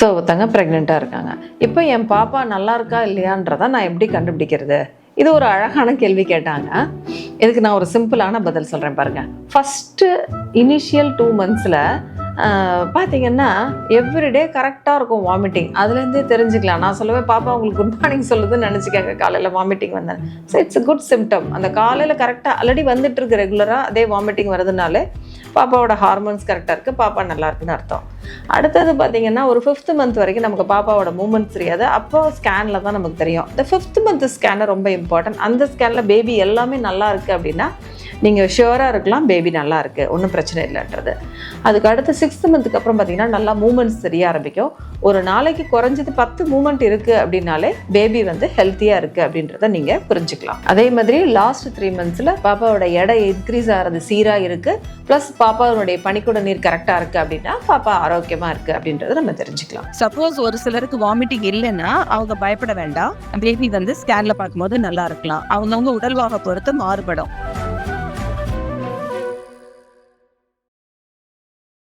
So ஒருத்தங்க ப்ரெக்னெண்ட்டாக இருக்காங்க. இப்போ என் பாப்பா நல்லா இருக்கா இல்லையான்றதை நான் எப்படி கண்டுபிடிக்கிறது? இது ஒரு அழகான கேள்வி கேட்டாங்க. இதுக்கு நான் ஒரு சிம்பிளான பதில் சொல்கிறேன் பாருங்கள். ஃபஸ்ட்டு இனிஷியல் 2 monthsல பார்த்தீங்கன்னா எவ்ரிடே கரெக்டாக இருக்கும் வாமிட்டிங். அதுலேருந்தே தெரிஞ்சுக்கலாம். நான் சொல்லுவேன், பாப்பா உங்களுக்கு குட் மார்னிங் சொல்லுதுன்னு நினச்சிக்கோங்க, காலையில் வாமிட்டிங் வந்தேன். So it's good symptom. அந்த காலையில் கரெக்டாக ஆல்ரெடி வந்துட்டு இருக்கு, ரெகுலராக அதே வாமிட்டிங் வருதுனாலே பாப்பாவோட ஹார்மோன்ஸ் கரெக்டாக இருக்குது, பாப்பா நல்லா இருக்குன்னு அர்த்தம். அடுத்தது பார்த்தீங்கன்னா ஒரு 5th month வரைக்கும் நமக்கு பாப்பாவோட மூமெண்ட்ஸ் தெரியாது. அப்போ ஸ்கேனில் தான் நமக்கு தெரியும். இந்த 5th month ஸ்கேனை ரொம்ப இம்பார்ட்டன்ட். அந்த ஸ்கேனில் பேபி எல்லாமே நல்லா இருக்குது அப்படின்னா நீங்கள் ஷுவராக இருக்கலாம் பேபி நல்லா இருக்குது, ஒன்றும் பிரச்சனை இல்லைன்றது. அதுக்கு அடுத்து 6th monthக்கு அப்புறம் பார்த்தீங்கன்னா நல்லா மூமெண்ட்ஸ் தெரிய ஆரம்பிக்கும். ஒரு நாளைக்கு குறைஞ்சது 10 மூமெண்ட் இருக்குது அப்படின்னாலே பேபி வந்து ஹெல்த்தியாக இருக்குது அப்படின்றத நீங்கள் புரிஞ்சுக்கலாம். அதே மாதிரி லாஸ்ட் 3 monthsல பாப்பாவோட எடை இன்க்ரீஸ் ஆகிறது சீராக இருக்குது, ப்ளஸ் பாப்பாவுடைய பனிக்கூட நீர் கரெக்டாக இருக்குது அப்படின்னா பாப்பா ஆரோக்கியமாக இருக்குது அப்படின்றத நம்ம தெரிஞ்சுக்கலாம். சப்போஸ் ஒரு சிலருக்கு வாமிட்டிங் இல்லைன்னா அவங்க பயப்பட வேண்டாம். பேபி வந்து ஸ்கேன்ல பார்க்கும்போது நல்லா இருக்கலாம். அவங்கவுங்க உடல்வாக பொறுத்து மாறுபடும்.